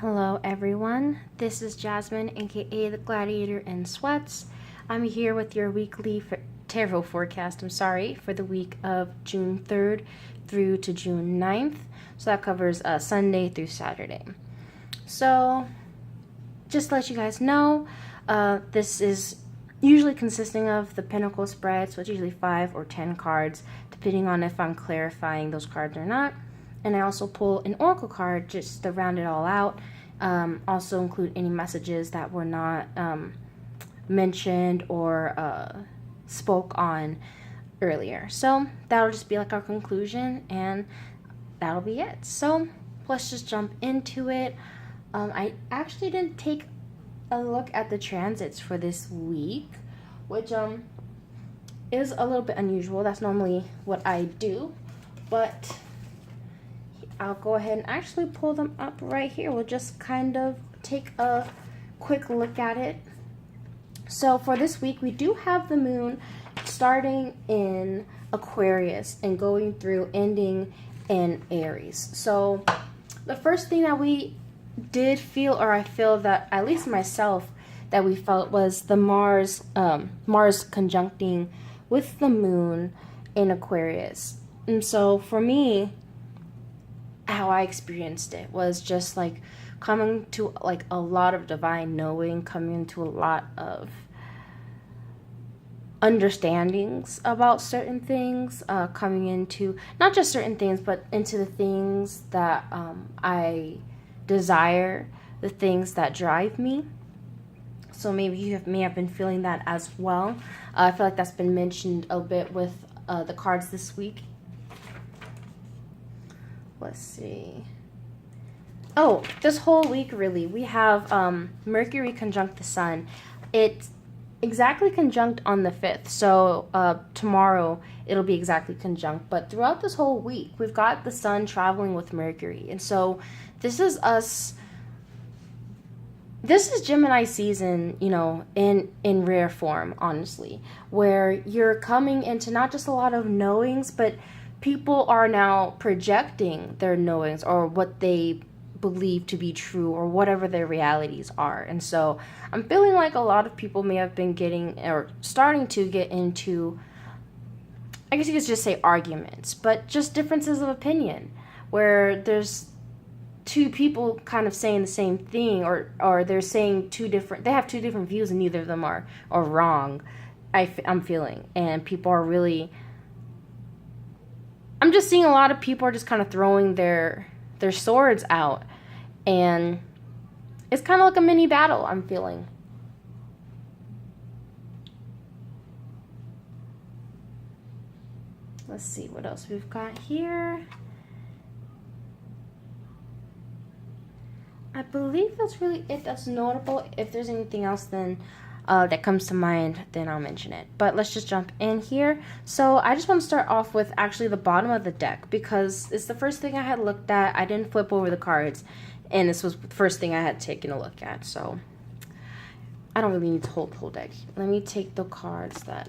Hello everyone, this is Jasmine, aka the Gladiator in Sweats. I'm here with your weekly tarot forecast, for the week of June 3rd through to June 9th. So that covers Sunday through Saturday. So just to let you guys know, this is usually consisting of the Pentacle spread, so it's usually 5 or 10 cards, depending on if I'm clarifying those cards or not. And I also pull an oracle card just to round it all out. Also include any messages that were not mentioned or spoke on earlier. So that'll just be like our conclusion, and that'll be it. So let's just jump into it. I actually didn't take a look at the transits for this week, which is a little bit unusual. That's normally what I do, but I'll go ahead and actually pull them up right here. We'll just kind of take a quick look at it. So for this week, we do have the moon starting in Aquarius and going through, ending in Aries. So the first thing that we did feel, or I feel that, at least myself, that we felt was the Mars conjuncting with the moon in Aquarius. And so for me, how I experienced it was just like coming to like a lot of divine knowing, coming into a lot of understandings about certain things, coming into not just certain things, but into the things that I desire, the things that drive me. So maybe you may have been feeling that as well. I feel like that's been mentioned a bit with the cards this week. Let's see. Oh, this whole week, really, we have Mercury conjunct the Sun. It's exactly conjunct on the 5th, so tomorrow it'll be exactly conjunct. But throughout this whole week, we've got the Sun traveling with Mercury. And so this is us. This is Gemini season, you know, in rare form, honestly, where you're coming into not just a lot of knowings, but people are now projecting their knowings or what they believe to be true or whatever their realities are. And so I'm feeling like a lot of people may have been getting or starting to get into, I guess you could just say arguments, but just differences of opinion where there's two people kind of saying the same thing, or they're saying they have two different views and neither of them are wrong. I'm feeling, and people are really, I'm just seeing a lot of people are just kind of throwing their swords out, and it's kind of like a mini battle, I'm feeling. Let's see what else we've got here. I believe that's really it that's notable. If there's anything else then that comes to mind, then I'll mention it. But let's just jump in here. So I just want to start off with actually the bottom of the deck, because it's the first thing I had looked at. I didn't flip over the cards, and this was the first thing I had taken a look at. So I don't really need to hold the whole deck. Let me take the cards that...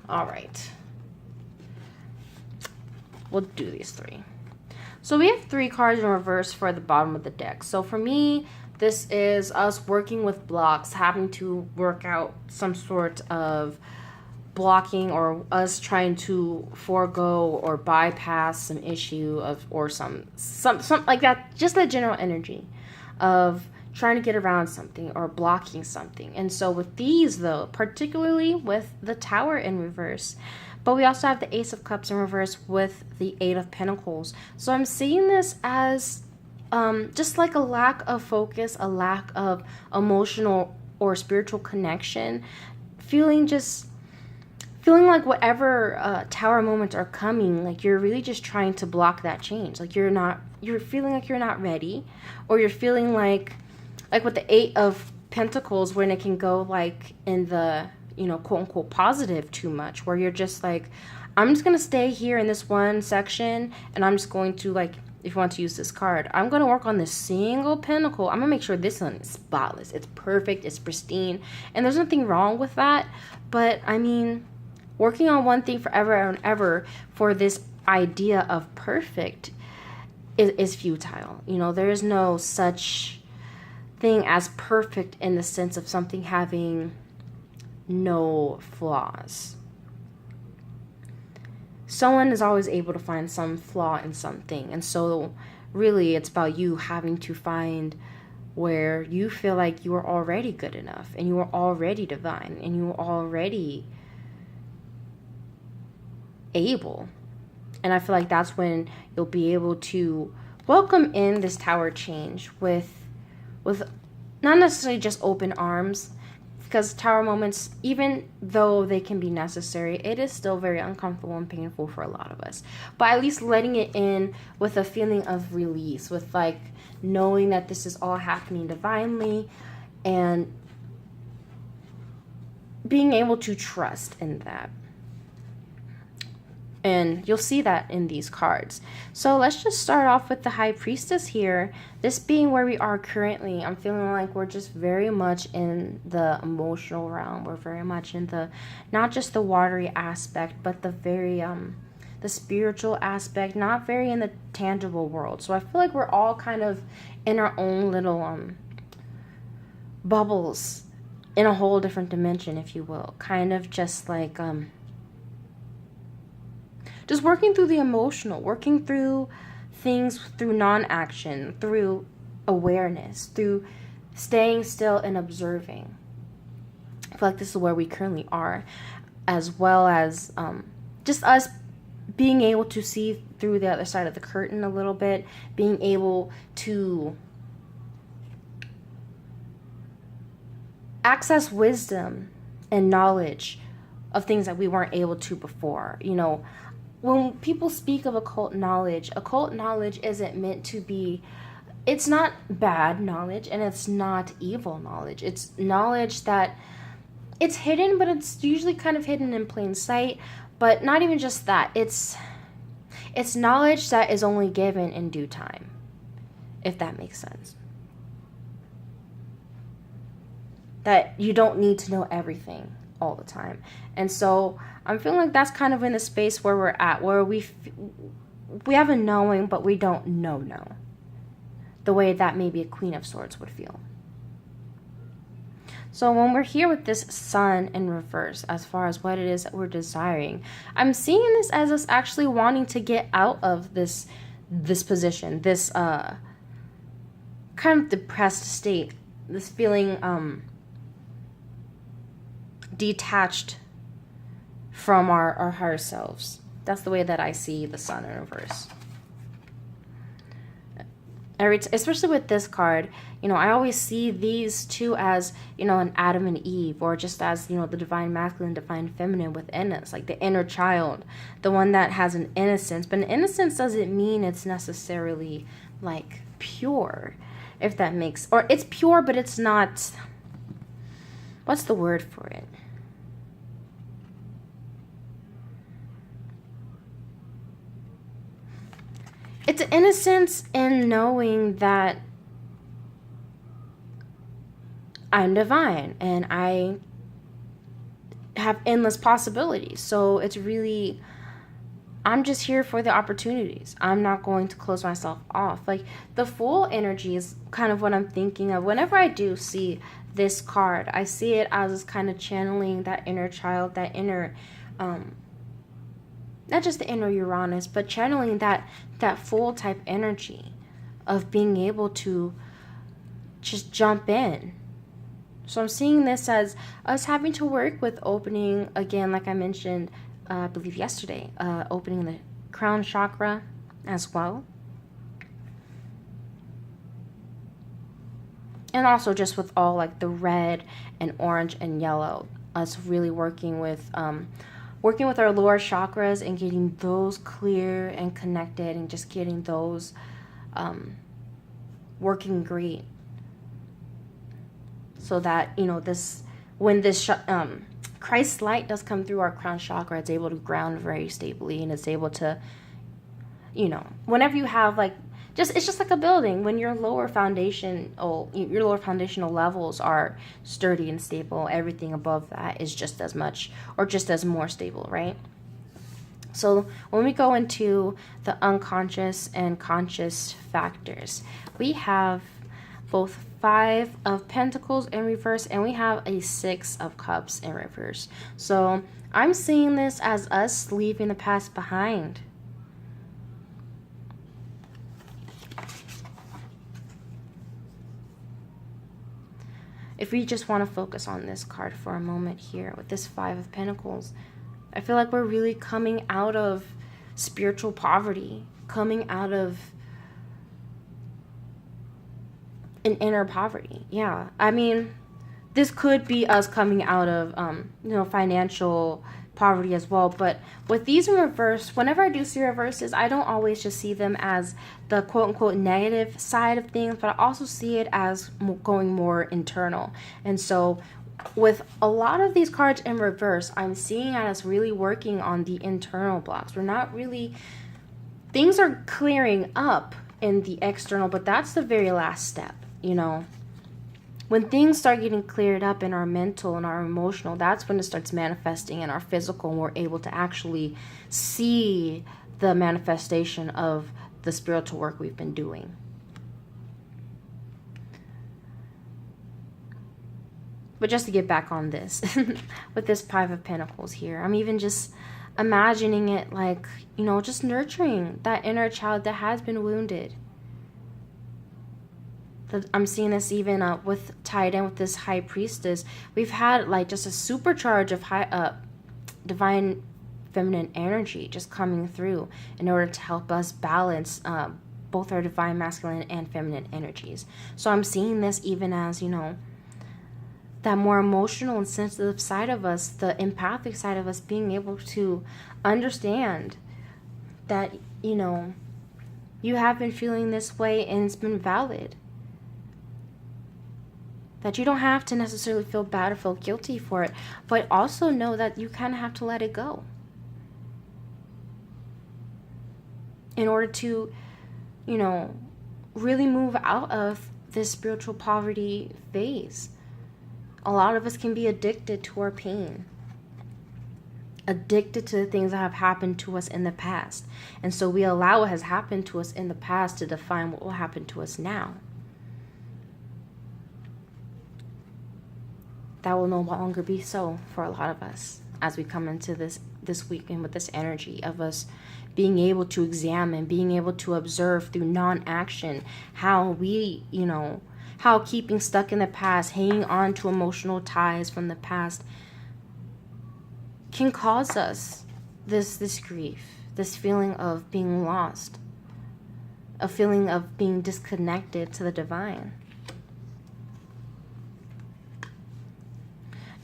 All right. We'll do these three. So we have 3 cards in reverse for the bottom of the deck. So for me, this is us working with blocks, having to work out some sort of blocking, or us trying to forego or bypass some issue of, or some like that, just the general energy of trying to get around something or blocking something. And so with these though, particularly with the Tower in reverse, but we also have the Ace of Cups in reverse with the 8 of Pentacles. So I'm seeing this as just like a lack of focus, a lack of emotional or spiritual connection, feeling like whatever Tower moments are coming, like you're really just trying to block that change. Like you're feeling like you're not ready, or you're feeling like with the 8 of Pentacles, when it can go like in the, you know, quote unquote positive too much, where you're just like, I'm just going to stay here in this one section, and I'm just going to, like, if you want to use this card, I'm going to work on this single pentacle. I'm going to make sure this one is spotless. It's perfect. It's pristine. And there's nothing wrong with that. But, I mean, working on one thing forever and ever for this idea of perfect is futile. You know, there is no such thing as perfect in the sense of something having no flaws. Someone is always able to find some flaw in something. And so really it's about you having to find where you feel like you are already good enough and you are already divine and you are already able. And I feel like that's when you'll be able to welcome in this tower change with not necessarily just open arms, because tower moments, even though they can be necessary, it is still very uncomfortable and painful for a lot of us. But at least letting it in with a feeling of release, with like knowing that this is all happening divinely and being able to trust in that. And you'll see that in these cards. So let's just start off with the High Priestess here. This being where we are currently, I'm feeling like we're just very much in the emotional realm. We're very much in the, not just the watery aspect, but the very, the spiritual aspect, not very in the tangible world. So I feel like we're all kind of in our own little bubbles in a whole different dimension, if you will. Kind of just like, just working through the emotional, working through things through non-action, through awareness, through staying still and observing. I feel like this is where we currently are, as well as just us being able to see through the other side of the curtain a little bit, being able to access wisdom and knowledge of things that we weren't able to before. You know, when people speak of occult knowledge isn't meant to be, it's not bad knowledge and it's not evil knowledge. It's knowledge that it's hidden, but it's usually kind of hidden in plain sight. But not even just that. It's knowledge that is only given in due time, if that makes sense. That you don't need to know everything all the time. And so I'm feeling like that's kind of in the space where we're at, where we have a knowing, but we don't know the way that maybe a Queen of Swords would feel. So when we're here with this Sun in reverse, as far as what it is that we're desiring, I'm seeing this as us actually wanting to get out of this position, this kind of depressed state, this feeling detached from our higher selves. That's the way that I see the Sun in reverse. Especially with this card, you know, I always see these two as, you know, an Adam and Eve, or just as, you know, the divine masculine, divine feminine within us, like the inner child, the one that has an innocence. But an innocence doesn't mean it's necessarily like pure, if that makes, or it's pure, but it's not, what's the word for it? It's an innocence in knowing that I'm divine and I have endless possibilities. So it's really, I'm just here for the opportunities. I'm not going to close myself off. Like the Fool energy is kind of what I'm thinking of. Whenever I do see this card, I see it as kind of channeling that inner child, that inner, not just the inner Uranus, but channeling that Fool type energy of being able to just jump in. So I'm seeing this as us having to work with opening, again, like I mentioned, I believe yesterday, opening the crown chakra as well. And also just with all like the red and orange and yellow, us really working with our lower chakras and getting those clear and connected and just getting those working great. So that, you know, when this Christ light does come through our crown chakra, it's able to ground very stably, and it's able to, you know, whenever you have like, it's just like a building. When your lower foundational levels are sturdy and stable, everything above that is just as much or just as more stable, right? So when we go into the unconscious and conscious factors, we have both 5 of Pentacles in reverse, and we have a 6 of Cups in reverse. So I'm seeing this as us leaving the past behind. If we just want to focus on this card for a moment here with this 5 of Pentacles, I feel like we're really coming out of spiritual poverty, coming out of an inner poverty. Yeah, I mean, this could be us coming out of, financial poverty as well. But with these in reverse, whenever I do see reverses, I don't always just see them as the quote-unquote negative side of things, but I also see it as going more internal. And so with a lot of these cards in reverse, I'm seeing us really working on the internal blocks. We're not really, things are clearing up in the external, but that's the very last step, When things start getting cleared up in our mental and our emotional, that's when it starts manifesting in our physical, and we're able to actually see the manifestation of the spiritual work we've been doing. But just to get back on this, with this 5 of Pentacles here, I'm even just imagining it like, just nurturing that inner child that has been wounded. I'm seeing this even with tied in with this High Priestess. We've had like just a supercharge of divine feminine energy just coming through in order to help us balance both our divine masculine and feminine energies. So I'm seeing this even as, that more emotional and sensitive side of us, the empathic side of us, being able to understand that, you have been feeling this way and it's been valid. That you don't have to necessarily feel bad or feel guilty for it, but also know that you kind of have to let it go in order to, really move out of this spiritual poverty phase. A lot of us can be addicted to our pain, addicted to the things that have happened to us in the past. And so we allow what has happened to us in the past to define what will happen to us now. That will no longer be so for a lot of us as we come into this weekend with this energy of us being able to examine, being able to observe through non-action how we, how keeping stuck in the past, hanging on to emotional ties from the past can cause us this grief, this feeling of being lost, a feeling of being disconnected to the divine.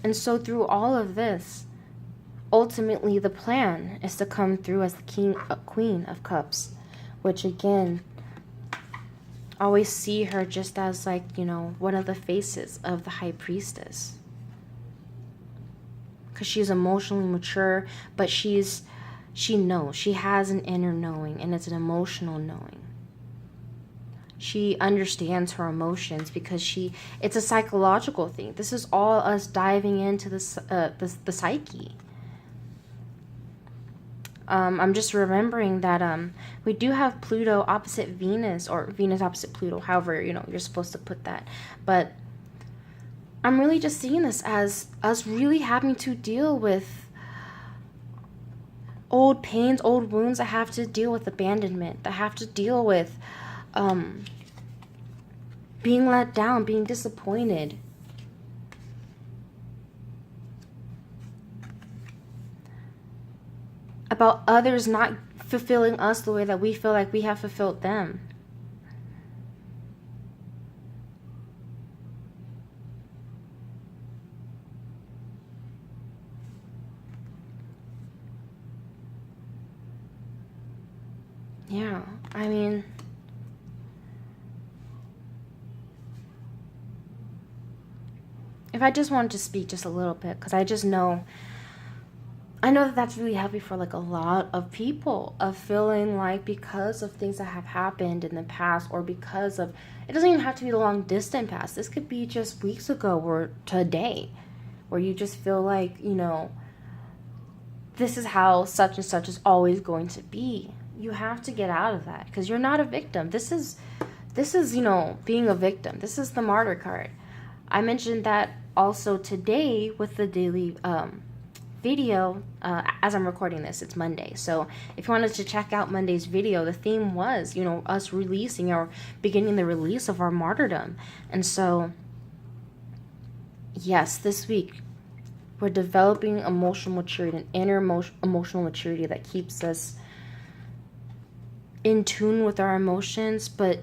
And so through all of this, ultimately the plan is to come through as the Queen of Cups, which again, always see her just as like, one of the faces of the High Priestess. Because she's emotionally mature, but she knows, she has an inner knowing, and it's an emotional knowing. She understands her emotions because it's a psychological thing. This is all us diving into the psyche. I'm just remembering that we do have Pluto opposite Venus, or Venus opposite Pluto, however, you're supposed to put that. But I'm really just seeing this as us really having to deal with old pains, old wounds that have to deal with abandonment, that have to deal with being let down, being disappointed. About others not fulfilling us the way that we feel like we have fulfilled them. Yeah, I mean, if I just wanted to speak just a little bit, because I know that that's really heavy for like a lot of people, of feeling like because of things that have happened in the past, or because of, it doesn't even have to be the long distant past. This could be just weeks ago or today, where you just feel like, this is how such and such is always going to be. You have to get out of that because you're not a victim. This is, being a victim. This is the martyr card. I mentioned that also today with the daily video. As I'm recording this, it's Monday. So if you wanted to check out Monday's video, the theme was, us releasing or beginning the release of our martyrdom. And so, yes, this week we're developing emotional maturity, an inner emotional maturity that keeps us in tune with our emotions, but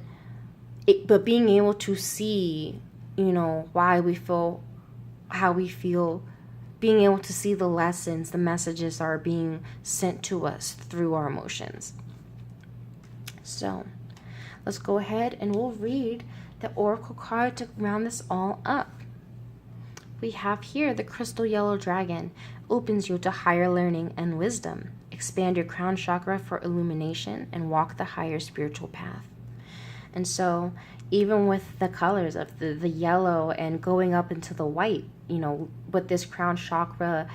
being able to see, why we feel how we feel, being able to see the lessons, the messages are being sent to us through our emotions. So let's go ahead and we'll read the oracle card to round this all up. We have here the crystal yellow dragon opens you to higher learning and wisdom. Expand your crown chakra for illumination and walk the higher spiritual path. And so even with the colors of the yellow and going up into the white, with this crown chakra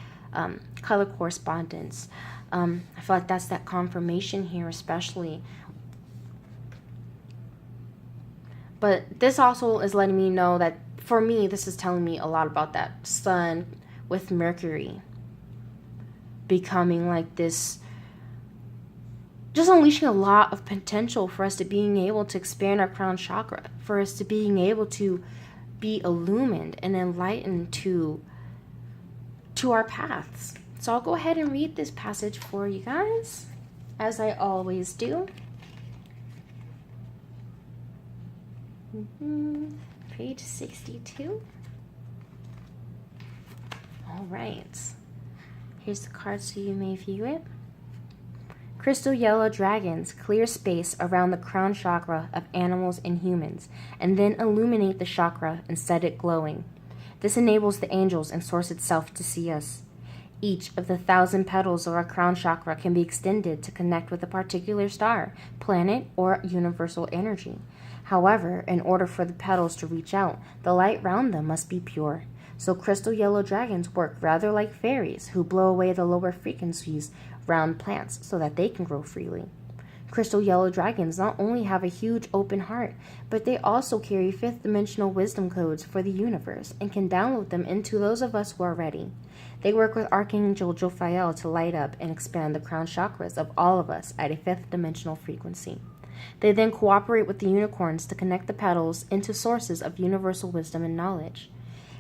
color correspondence, I feel like that's that confirmation here especially. But this also is letting me know that, for me, this is telling me a lot about that sun with Mercury becoming like this, just unleashing a lot of potential for us to being able to expand our crown chakra, for us to being able to be illumined and enlightened to our paths. So I'll go ahead and read this passage for you guys, as I always do. Page 62. All right. Here's the card so you may view it. Crystal yellow dragons clear space around the crown chakra of animals and humans, and then illuminate the chakra and set it glowing. This enables the angels and Source itself to see us. Each of the 1,000 petals of our crown chakra can be extended to connect with a particular star, planet, or universal energy. However, in order for the petals to reach out, the light round them must be pure. So crystal yellow dragons work rather like fairies who blow away the lower frequencies round plants so that they can grow freely. Crystal yellow dragons not only have a huge open heart, but they also carry fifth dimensional wisdom codes for the universe and can download them into those of us who are ready. They work with Archangel Jophiel to light up and expand the crown chakras of all of us at a fifth dimensional frequency. They then cooperate with the unicorns to connect the petals into sources of universal wisdom and knowledge.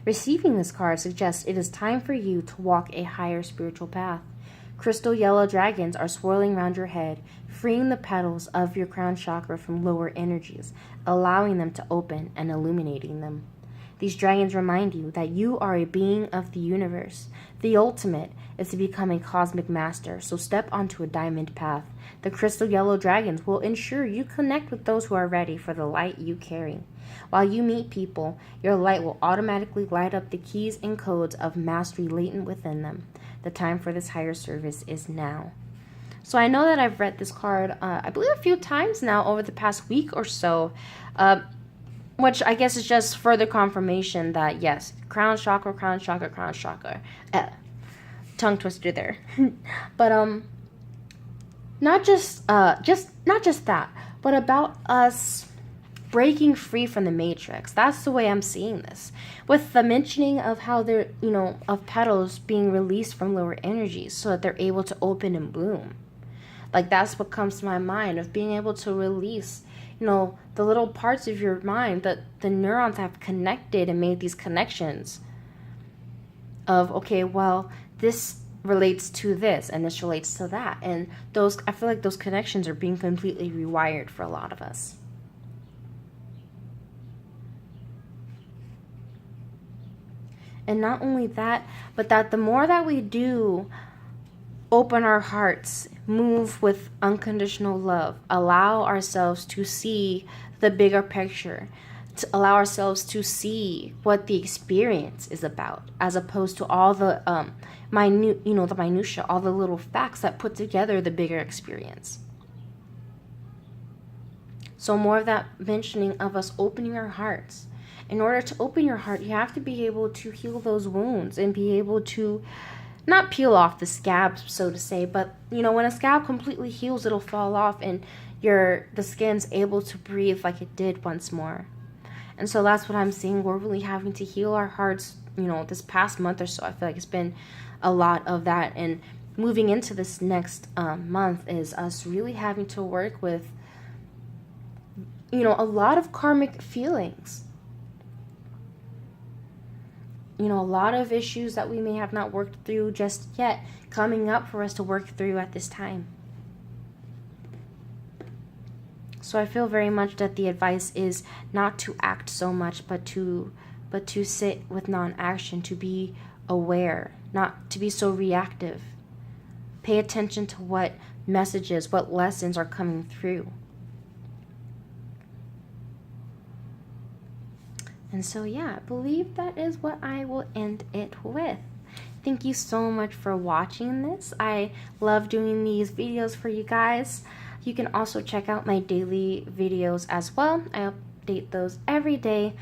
Receiving this card suggests it is time for you to walk a higher spiritual path. Crystal yellow dragons are swirling around your head, freeing the petals of your crown chakra from lower energies, allowing them to open and illuminating them. These dragons remind you that you are a being of the universe. The ultimate is to become a cosmic master, so step onto a diamond path. The crystal yellow dragons will ensure you connect with those who are ready for the light you carry. While you meet people, your light will automatically light up the keys and codes of mastery latent within them. The time for this higher service is now. So I know that I've read this card, I believe a few times now over the past week or so, which I guess is just further confirmation that yes, crown chakra, crown chakra, crown chakra. Tongue twister there. But not just that, but about us breaking free from the matrix. That's the way I'm seeing this. With the mentioning of how they're, of petals being released from lower energies so that they're able to open and bloom. Like that's what comes to my mind, of being able to release, the little parts of your mind that the neurons have connected and made these connections of, okay, well, this relates to this and this relates to that. And I feel like those connections are being completely rewired for a lot of us. And not only that, but that the more that we do open our hearts, move with unconditional love, allow ourselves to see the bigger picture, to allow ourselves to see what the experience is about, as opposed to all the the minutia, all the little facts that put together the bigger experience. So more of that mentioning of us opening our hearts. In order to open your heart, you have to be able to heal those wounds and be able to not peel off the scab, so to say, but you know, when a scab completely heals, it'll fall off and the skin's able to breathe like it did once more. And so that's what I'm seeing. We're really having to heal our hearts, you know, this past month or so. I feel like it's been a lot of that. And moving into this next month is us really having to work with, you know, a lot of karmic feelings. You know, a lot of issues that we may have not worked through just yet coming up for us to work through at this time. So I feel very much that the advice is not to act so much, but to sit with non-action, to be aware, not to be so reactive. Pay attention to what messages, what lessons are coming through. And so yeah, I believe that is what I will end it with. Thank you so much for watching this. I love doing these videos for you guys. You can also check out my daily videos as well. I update those every day.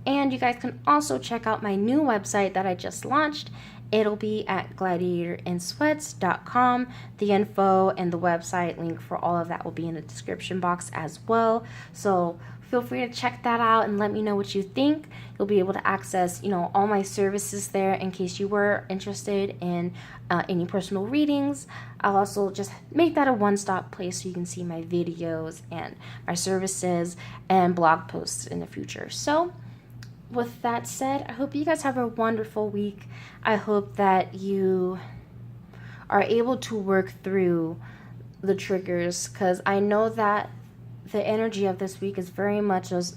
And you guys can also check out my new website that I just launched. It'll be at gladiatorinsweats.com. The info and the website link for all of that will be in the description box as well. So feel free to check that out and let me know what you think. You'll be able to access, you know, all my services there in case you were interested in any personal readings. I'll also just make that a one-stop place so you can see my videos and my services and blog posts in the future. So with that said, I hope you guys have a wonderful week. I hope that you are able to work through the triggers, because I know that the energy of this week is very much us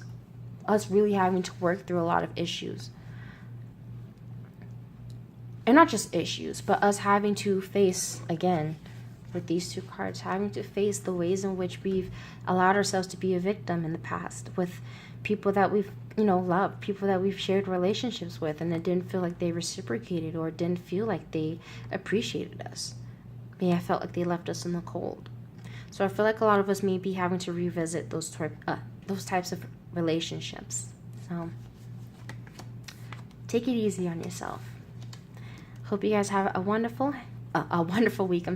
really having to work through a lot of issues. And not just issues, but us having to face, again, with these two cards, having to face the ways in which we've allowed ourselves to be a victim in the past with people that we've, you know, loved, people that we've shared relationships with, and it didn't feel like they reciprocated or didn't feel like they appreciated us. Maybe I felt like they left us in the cold. So I feel like a lot of us may be having to revisit those types of relationships. So take it easy on yourself. Hope you guys have a wonderful week,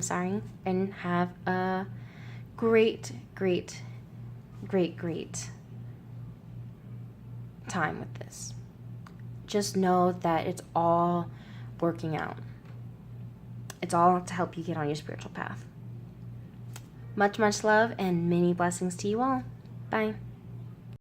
and have a great time with this. Just know that it's all working out. It's all to help you get on your spiritual path. Much love and many blessings to you all. Bye.